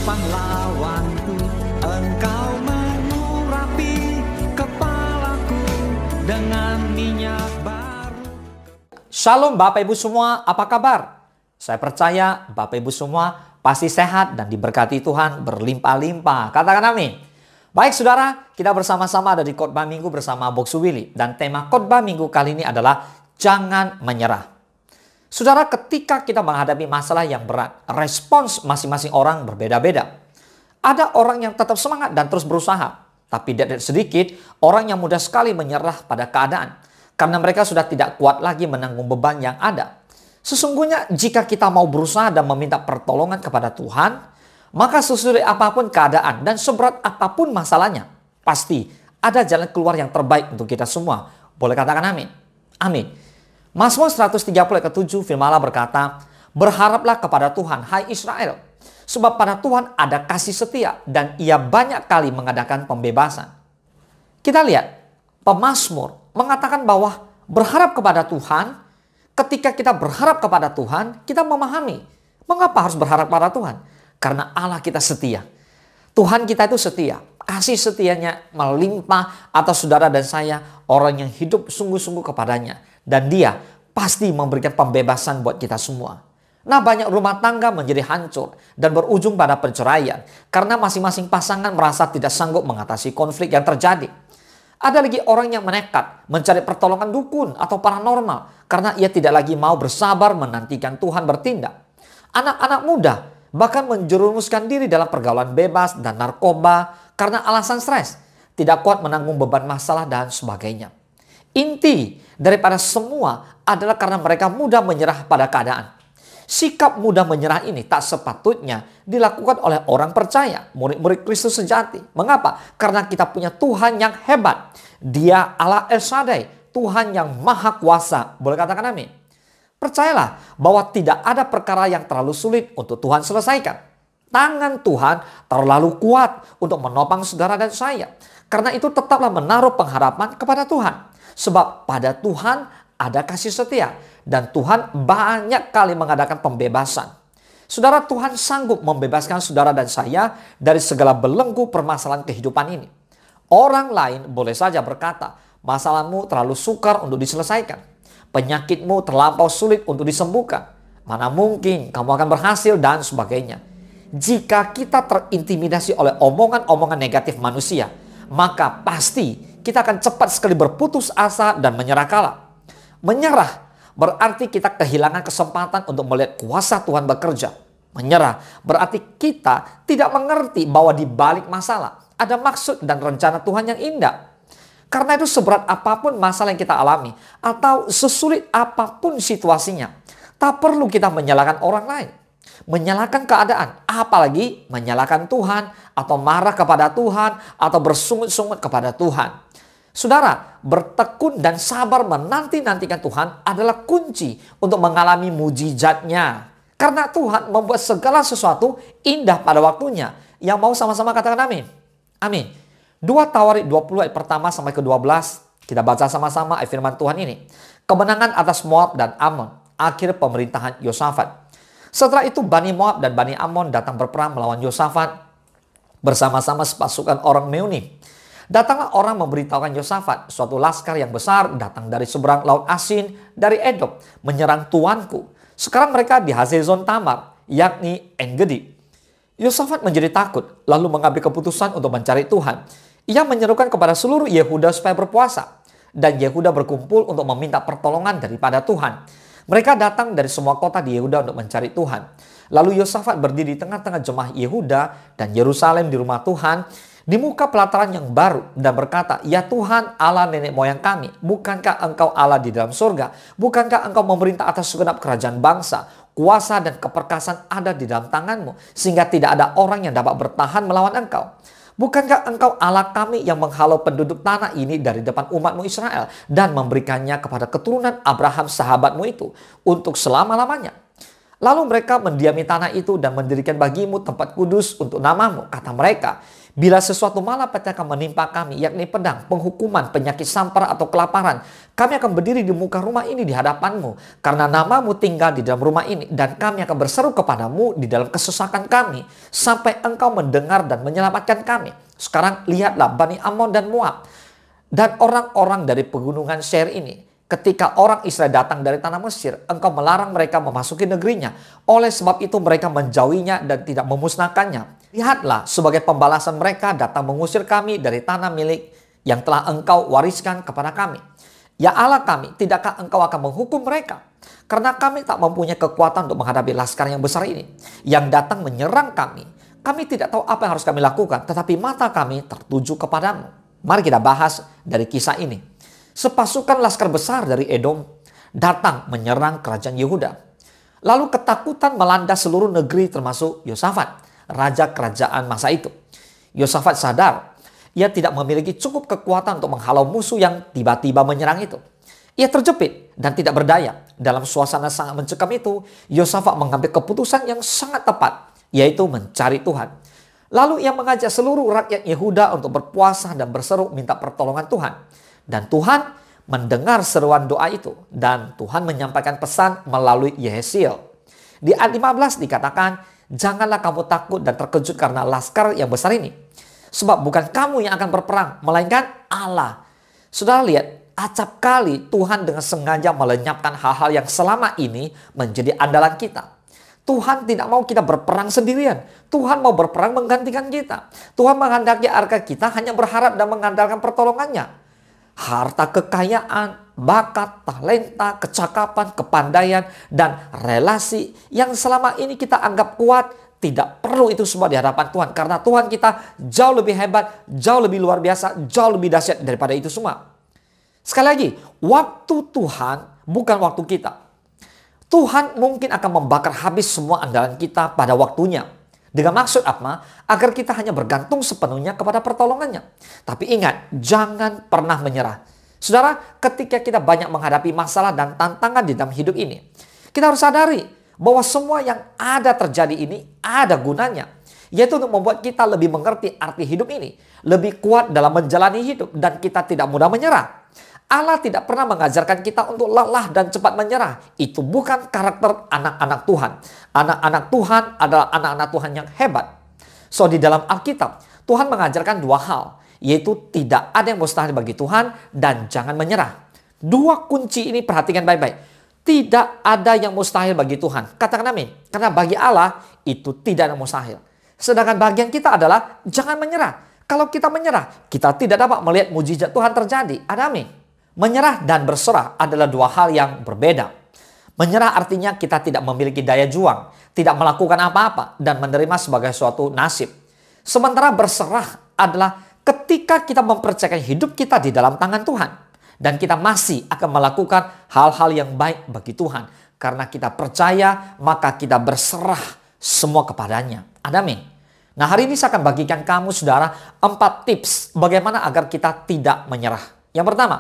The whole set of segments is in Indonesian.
pahlawanku, Engkau mengurapi kepalaku dengan minyak baru. Shalom Bapak Ibu semua, apa kabar? Saya percaya Bapak Ibu semua pasti sehat dan diberkati Tuhan berlimpah-limpah. Katakan amin. Baik saudara, kita bersama-sama ada di Khotbah Minggu bersama Boksu Willy. Dan tema Khotbah Minggu kali ini adalah jangan menyerah. Saudara, ketika kita menghadapi masalah yang berat, respons masing-masing orang berbeda-beda. Ada orang yang tetap semangat dan terus berusaha. Tapi tidak sedikit orang yang mudah sekali menyerah pada keadaan. Karena mereka sudah tidak kuat lagi menanggung beban yang ada. Sesungguhnya jika kita mau berusaha dan meminta pertolongan kepada Tuhan, maka sesulit apapun keadaan dan seberat apapun masalahnya, pasti ada jalan keluar yang terbaik untuk kita semua. Boleh katakan amin? Amin. Mazmur 130 ayat ke-7 firman Allah berkata, berharaplah kepada Tuhan, hai Israel, sebab pada Tuhan ada kasih setia dan Ia banyak kali mengadakan pembebasan. Kita lihat, pemazmur mengatakan bahwa berharap kepada Tuhan. Ketika kita berharap kepada Tuhan, kita memahami mengapa harus berharap pada Tuhan. Karena Allah kita setia. Tuhan kita itu setia. Kasih setianya melimpah atas saudara dan saya, orang yang hidup sungguh-sungguh kepadanya. Dan Dia pasti memberikan pembebasan buat kita semua. Nah, banyak rumah tangga menjadi hancur dan berujung pada perceraian. Karena masing-masing pasangan merasa tidak sanggup mengatasi konflik yang terjadi. Ada lagi orang yang menekat mencari pertolongan dukun atau paranormal karena ia tidak lagi mau bersabar menantikan Tuhan bertindak. Anak-anak muda bahkan menjerumuskan diri dalam pergaulan bebas dan narkoba karena alasan stres, tidak kuat menanggung beban masalah dan sebagainya. Inti daripada semua adalah karena mereka mudah menyerah pada keadaan. Sikap mudah menyerah ini tak sepatutnya dilakukan oleh orang percaya, murid-murid Kristus sejati. Mengapa? Karena kita punya Tuhan yang hebat. Dia Allah El Shaddai, Tuhan yang maha kuasa. Boleh katakan amin? Percayalah bahwa tidak ada perkara yang terlalu sulit untuk Tuhan selesaikan. Tangan Tuhan terlalu kuat untuk menopang saudara dan saya. Karena itu tetaplah menaruh pengharapan kepada Tuhan. Sebab pada Tuhan ada kasih setia. Dan Tuhan banyak kali mengadakan pembebasan. Saudara, Tuhan sanggup membebaskan saudara dan saya dari segala belenggu permasalahan kehidupan ini. Orang lain boleh saja berkata, masalahmu terlalu sukar untuk diselesaikan. Penyakitmu terlampau sulit untuk disembuhkan. Mana mungkin kamu akan berhasil dan sebagainya. Jika kita terintimidasi oleh omongan-omongan negatif manusia, maka pasti kita akan cepat sekali berputus asa dan menyerah kalah. Menyerah berarti kita kehilangan kesempatan untuk melihat kuasa Tuhan bekerja. Menyerah berarti kita tidak mengerti bahwa di balik masalah ada maksud dan rencana Tuhan yang indah. Karena itu seberat apapun masalah yang kita alami atau sesulit apapun situasinya, tak perlu kita menyalahkan orang lain, menyalahkan keadaan, apalagi menyalahkan Tuhan atau marah kepada Tuhan atau bersungut-sungut kepada Tuhan. Saudara, bertekun dan sabar menanti-nantikan Tuhan adalah kunci untuk mengalami mujizatnya. Karena Tuhan membuat segala sesuatu indah pada waktunya. Yang mau sama-sama katakan amin. Amin. 2 Tawarik 20 ayat pertama sampai ke-12. Kita baca sama-sama ayat firman Tuhan ini. Kemenangan atas Moab dan Ammon. Akhir pemerintahan Yosafat. Setelah itu Bani Moab dan Bani Ammon datang berperang melawan Yosafat bersama-sama sepasukan orang Meuni. Datanglah orang memberitahukan Yosafat, suatu laskar yang besar datang dari seberang laut Asin, dari Edom, menyerang tuanku. Sekarang mereka di Hazezon Tamar, yakni En-Gedi. Yosafat menjadi takut, lalu mengambil keputusan untuk mencari Tuhan. Ia menyerukan kepada seluruh Yehuda supaya berpuasa. Dan Yehuda berkumpul untuk meminta pertolongan daripada Tuhan. Mereka datang dari semua kota di Yehuda untuk mencari Tuhan. Lalu Yosafat berdiri di tengah-tengah jemaah Yehuda dan Yerusalem di rumah Tuhan, di muka pelataran yang baru dan berkata, ya Tuhan Allah nenek moyang kami, bukankah Engkau Allah di dalam surga? Bukankah Engkau memerintah atas segenap kerajaan bangsa? Kuasa dan keperkasaan ada di dalam tanganmu, sehingga tidak ada orang yang dapat bertahan melawan Engkau. Bukankah Engkau Allah kami yang menghalau penduduk tanah ini dari depan umatmu Israel dan memberikannya kepada keturunan Abraham sahabatmu itu untuk selama-lamanya? Lalu mereka mendiami tanah itu dan mendirikan bagimu tempat kudus untuk namamu. Kata mereka, Bila sesuatu malapetaka menimpa kami, yakni pedang, penghukuman, penyakit sampar atau kelaparan, kami akan berdiri di muka rumah ini di hadapanmu, karena namamu tinggal di dalam rumah ini, dan kami akan berseru kepadamu di dalam kesesakan kami, sampai engkau mendengar dan menyelamatkan kami. Sekarang lihatlah Bani Ammon dan Moab, dan orang-orang dari pegunungan Seir ini. Ketika orang Israel datang dari tanah Mesir, engkau melarang mereka memasuki negerinya. Oleh sebab itu mereka menjauhinya dan tidak memusnahkannya. Lihatlah, sebagai pembalasan mereka datang mengusir kami dari tanah milik yang telah engkau wariskan kepada kami. Ya Allah kami, tidakkah engkau akan menghukum mereka? Karena kami tak mempunyai kekuatan untuk menghadapi laskar yang besar ini, yang datang menyerang kami. Kami tidak tahu apa yang harus kami lakukan, tetapi mata kami tertuju kepadamu. Mari kita bahas dari kisah ini. Sepasukan laskar besar dari Edom datang menyerang kerajaan Yehuda. Lalu ketakutan melanda seluruh negeri termasuk Yosafat, raja kerajaan masa itu. Yosafat sadar ia tidak memiliki cukup kekuatan untuk menghalau musuh yang tiba-tiba menyerang itu. Ia terjepit dan tidak berdaya. Dalam suasana sangat mencekam itu, Yosafat mengambil keputusan yang sangat tepat, yaitu mencari Tuhan. Lalu ia mengajak seluruh rakyat Yehuda untuk berpuasa dan berseru minta pertolongan Tuhan. Dan Tuhan mendengar seruan doa itu. Dan Tuhan menyampaikan pesan melalui Yehezkiel. Di ayat 15 dikatakan, janganlah kamu takut dan terkejut karena laskar yang besar ini. Sebab bukan kamu yang akan berperang, melainkan Allah. Saudara lihat, acap kali Tuhan dengan sengaja melenyapkan hal-hal yang selama ini menjadi andalan kita. Tuhan tidak mau kita berperang sendirian. Tuhan mau berperang menggantikan kita. Tuhan menghendaki agar kita hanya berharap dan mengandalkan pertolongannya. Harta kekayaan, bakat, talenta, kecakapan, kepandaian, dan relasi yang selama ini kita anggap kuat, tidak perlu itu semua di hadapan Tuhan. Karena Tuhan kita jauh lebih hebat, jauh lebih luar biasa, jauh lebih dahsyat daripada itu semua. Sekali lagi, waktu Tuhan bukan waktu kita. Tuhan mungkin akan membakar habis semua andalan kita pada waktunya. Dengan maksud apa? Agar kita hanya bergantung sepenuhnya kepada pertolongannya. Tapi ingat, jangan pernah menyerah. Saudara, ketika kita banyak menghadapi masalah dan tantangan di dalam hidup ini, kita harus sadari bahwa semua yang ada terjadi ini ada gunanya. Yaitu untuk membuat kita lebih mengerti arti hidup ini. Lebih kuat dalam menjalani hidup dan kita tidak mudah menyerah. Allah tidak pernah mengajarkan kita untuk lelah dan cepat menyerah. Itu bukan karakter anak-anak Tuhan. Anak-anak Tuhan adalah anak-anak Tuhan yang hebat. So, di dalam Alkitab, Tuhan mengajarkan dua hal. Yaitu tidak ada yang mustahil bagi Tuhan dan jangan menyerah. Dua kunci ini perhatikan baik-baik. Tidak ada yang mustahil bagi Tuhan. Katakan amin. Karena bagi Allah itu tidak ada yang mustahil. Sedangkan bagian kita adalah jangan menyerah. Kalau kita menyerah, kita tidak dapat melihat mujizat Tuhan terjadi. Ada amin. Menyerah dan berserah adalah dua hal yang berbeda. Menyerah artinya kita tidak memiliki daya juang, tidak melakukan apa-apa, dan menerima sebagai suatu nasib. Sementara berserah adalah ketika kita mempercayakan hidup kita di dalam tangan Tuhan. Dan kita masih akan melakukan hal-hal yang baik bagi Tuhan. Karena kita percaya, maka kita berserah semua kepadanya. Ada amin. Nah, hari ini saya akan bagikan kamu, saudara, 4 tips bagaimana agar kita tidak menyerah. Yang pertama,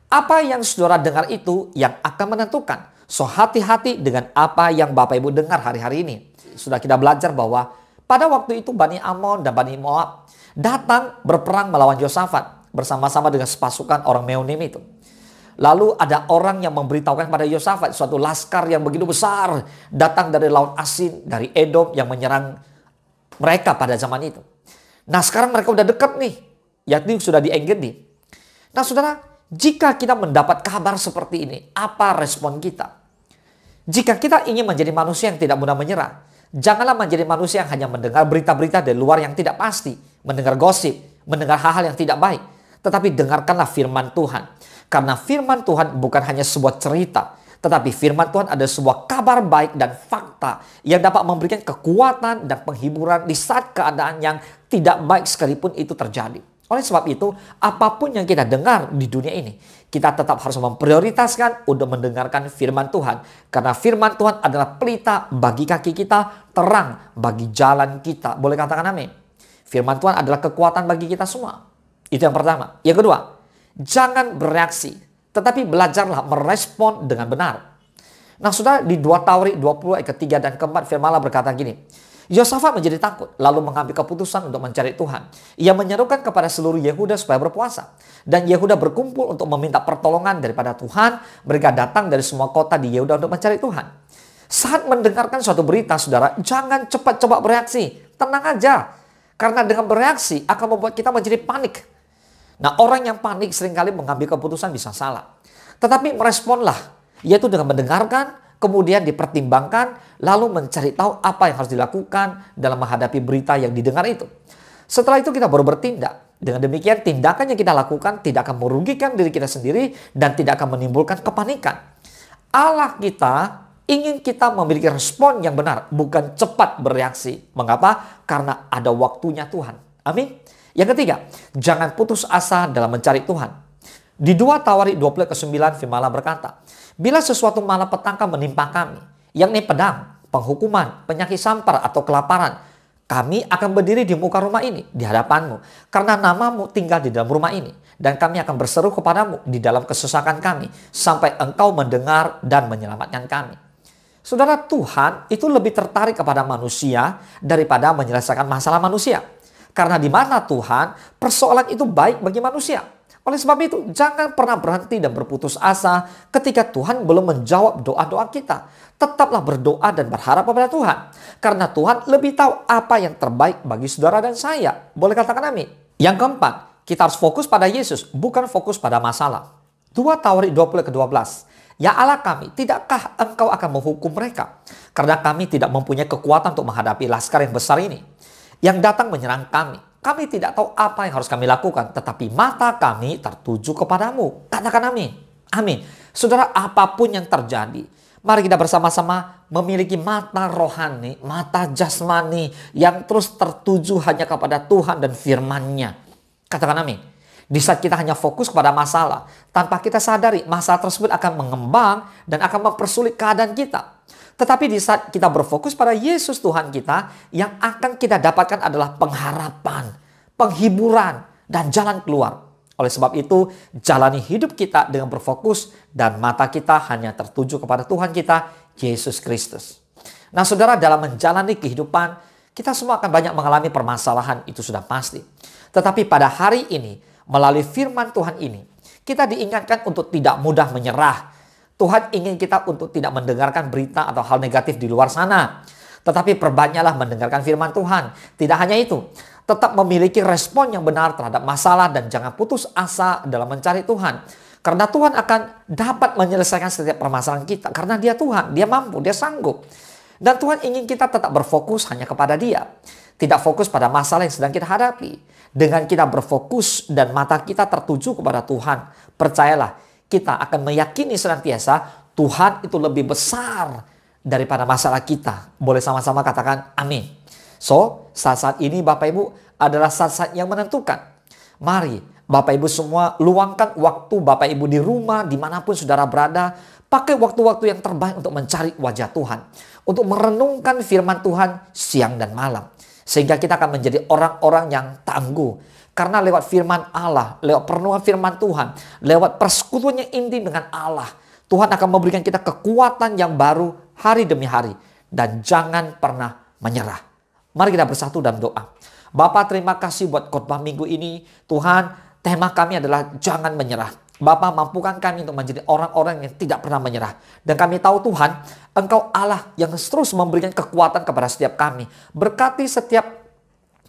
apa yang saudara dengar itu yang akan menentukan. So, hati-hati dengan apa yang Bapak Ibu dengar hari-hari ini. Sudah kita belajar bahwa pada waktu itu Bani Ammon dan Bani Moab datang berperang melawan Yosafat bersama-sama dengan sepasukan orang Meonim itu. Lalu ada orang yang memberitahukan kepada Yosafat suatu laskar yang begitu besar datang dari Laut Asin, dari Edom yang menyerang mereka pada zaman itu. Nah, sekarang mereka udah dekat nih, yakni sudah di En-Gedi. Nah, saudara, jika kita mendapat kabar seperti ini, apa respon kita? Jika kita ingin menjadi manusia yang tidak mudah menyerah, janganlah menjadi manusia yang hanya mendengar berita-berita dari luar yang tidak pasti, mendengar gosip, mendengar hal-hal yang tidak baik. Tetapi dengarkanlah firman Tuhan. Karena firman Tuhan bukan hanya sebuah cerita, tetapi firman Tuhan ada sebuah kabar baik dan fakta yang dapat memberikan kekuatan dan penghiburan di saat keadaan yang tidak baik sekalipun itu terjadi. Oleh sebab itu, apapun yang kita dengar di dunia ini, kita tetap harus memprioritaskan untuk mendengarkan firman Tuhan. Karena firman Tuhan adalah pelita bagi kaki kita, terang bagi jalan kita. Boleh katakan amin. Firman Tuhan adalah kekuatan bagi kita semua. Itu yang pertama. Yang kedua, jangan bereaksi, tetapi belajarlah merespon dengan benar. Nah, sudah di 2 Tawarik 20 ayat ketiga dan keempat, firman Allah berkata gini. Yosafat menjadi takut, lalu mengambil keputusan untuk mencari Tuhan. Ia menyerukan kepada seluruh Yehuda supaya berpuasa. Dan Yehuda berkumpul untuk meminta pertolongan daripada Tuhan. Mereka datang dari semua kota di Yehuda untuk mencari Tuhan. Saat mendengarkan suatu berita, saudara, jangan cepat-cepat bereaksi. Tenang aja. Karena dengan bereaksi akan membuat kita menjadi panik. Nah, orang yang panik seringkali mengambil keputusan bisa salah. Tetapi meresponlah, yaitu dengan mendengarkan, kemudian dipertimbangkan, lalu mencari tahu apa yang harus dilakukan dalam menghadapi berita yang didengar itu. Setelah itu kita baru bertindak. Dengan demikian tindakan yang kita lakukan tidak akan merugikan diri kita sendiri dan tidak akan menimbulkan kepanikan. Allah kita ingin kita memiliki respon yang benar, bukan cepat bereaksi. Mengapa? Karena ada waktunya Tuhan. Amin. Yang ketiga, jangan putus asa dalam mencari Tuhan. Di 2 Tawarik 20 ke 9 firman Allah berkata, bila sesuatu malapetaka menimpa kami, yakni pedang, penghukuman, penyakit sampar atau kelaparan, kami akan berdiri di muka rumah ini, di hadapanmu, karena namamu tinggal di dalam rumah ini, dan kami akan berseru kepadamu di dalam kesesakan kami, sampai engkau mendengar dan menyelamatkan kami. Saudara, Tuhan itu lebih tertarik kepada manusia daripada menyelesaikan masalah manusia. Karena di mana Tuhan, persoalan itu baik bagi manusia. Oleh sebab itu, jangan pernah berhenti dan berputus asa ketika Tuhan belum menjawab doa-doa kita. Tetaplah berdoa dan berharap kepada Tuhan. Karena Tuhan lebih tahu apa yang terbaik bagi saudara dan saya. Boleh katakan amin? Yang keempat, kita harus fokus pada Yesus, bukan fokus pada masalah. 2 Tawarik 20 ke 12. Ya Allah kami, tidakkah engkau akan menghukum mereka? Karena kami tidak mempunyai kekuatan untuk menghadapi laskar yang besar ini, yang datang menyerang kami. Kami tidak tahu apa yang harus kami lakukan, tetapi mata kami tertuju kepadamu. Katakan amin. Amin. Saudara, apapun yang terjadi, mari kita bersama-sama memiliki mata rohani, mata jasmani yang terus tertuju hanya kepada Tuhan dan firman-Nya. Katakan amin. Di saat kita hanya fokus kepada masalah, tanpa kita sadari masalah tersebut akan mengembang dan akan mempersulit keadaan kita. Tetapi di saat kita berfokus pada Yesus Tuhan kita, yang akan kita dapatkan adalah pengharapan, penghiburan, dan jalan keluar. Oleh sebab itu, jalani hidup kita dengan berfokus dan mata kita hanya tertuju kepada Tuhan kita, Yesus Kristus. Nah saudara, dalam menjalani kehidupan, kita semua akan banyak mengalami permasalahan, itu sudah pasti. Tetapi pada hari ini, melalui firman Tuhan ini, kita diingatkan untuk tidak mudah menyerah. Tuhan ingin kita untuk tidak mendengarkan berita atau hal negatif di luar sana. Tetapi perbanyaklah mendengarkan firman Tuhan. Tidak hanya itu, tetap memiliki respon yang benar terhadap masalah dan jangan putus asa dalam mencari Tuhan. Karena Tuhan akan dapat menyelesaikan setiap permasalahan kita. Karena Dia Tuhan, Dia mampu, Dia sanggup. Dan Tuhan ingin kita tetap berfokus hanya kepada Dia. Tidak fokus pada masalah yang sedang kita hadapi. Dengan kita berfokus dan mata kita tertuju kepada Tuhan, percayalah, kita akan meyakini senantiasa Tuhan itu lebih besar daripada masalah kita. Boleh sama-sama katakan amin. So, saat-saat ini Bapak Ibu adalah saat-saat yang menentukan. Mari Bapak Ibu semua luangkan waktu Bapak Ibu di rumah, dimanapun saudara berada. Pakai waktu-waktu yang terbaik untuk mencari wajah Tuhan. Untuk merenungkan firman Tuhan siang dan malam. Sehingga kita akan menjadi orang-orang yang tangguh. Karena lewat firman Allah, lewat perenungan firman Tuhan, lewat persekutuan yang intim dengan Allah, Tuhan akan memberikan kita kekuatan yang baru hari demi hari. Dan jangan pernah menyerah. Mari kita bersatu dalam doa. Bapa, terima kasih buat khotbah minggu ini. Tuhan, tema kami adalah jangan menyerah. Bapa, mampukan kami untuk menjadi orang-orang yang tidak pernah menyerah. Dan kami tahu Tuhan, Engkau Allah yang terus memberikan kekuatan kepada setiap kami. Berkati setiap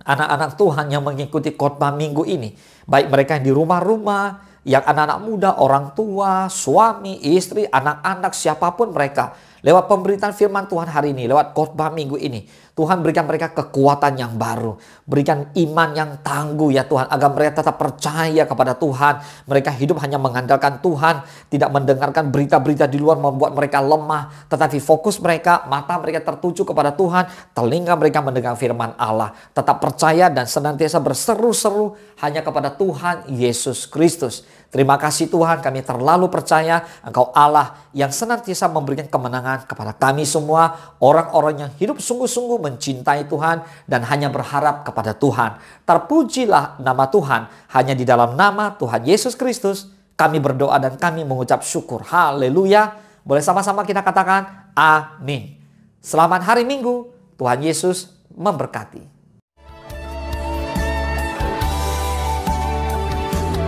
anak-anak Tuhan yang mengikuti khotbah minggu ini. Baik mereka yang di rumah-rumah, yang anak-anak muda, orang tua, suami, istri, anak-anak, siapapun mereka. Lewat pemberitaan firman Tuhan hari ini, lewat khotbah minggu ini, Tuhan berikan mereka kekuatan yang baru. Berikan iman yang tangguh ya Tuhan, agar mereka tetap percaya kepada Tuhan. Mereka hidup hanya mengandalkan Tuhan, tidak mendengarkan berita-berita di luar membuat mereka lemah. Tetapi fokus mereka, mata mereka tertuju kepada Tuhan, telinga mereka mendengar firman Allah. Tetap percaya dan senantiasa berseru-seru hanya kepada Tuhan Yesus Kristus. Terima kasih Tuhan, kami terlalu percaya Engkau Allah yang senantiasa memberikan kemenangan kepada kami semua, orang-orang yang hidup sungguh-sungguh mencintai Tuhan dan hanya berharap kepada Tuhan. Terpujilah nama Tuhan, hanya di dalam nama Tuhan Yesus Kristus kami berdoa dan kami mengucap syukur. Haleluya. Boleh sama-sama kita katakan amin. Selamat hari Minggu, Tuhan Yesus memberkati.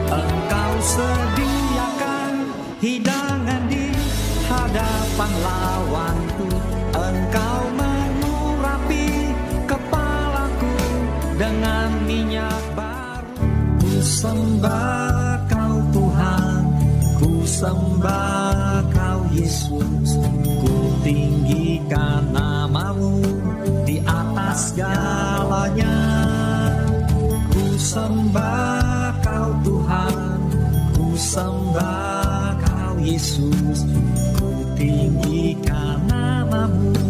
Engkau sediakan hidangan di hadapan lawanku. Engkau mengurapi kepalaku dengan minyak baru. Ku sembah Kau Tuhan, ku sembah Kau Yesus. Ku tinggikan nama-Mu di atas segalanya. Ku sembah Kau Tuhan, ku sembah Kau Yesus. Ku tinggikan nama-Mu.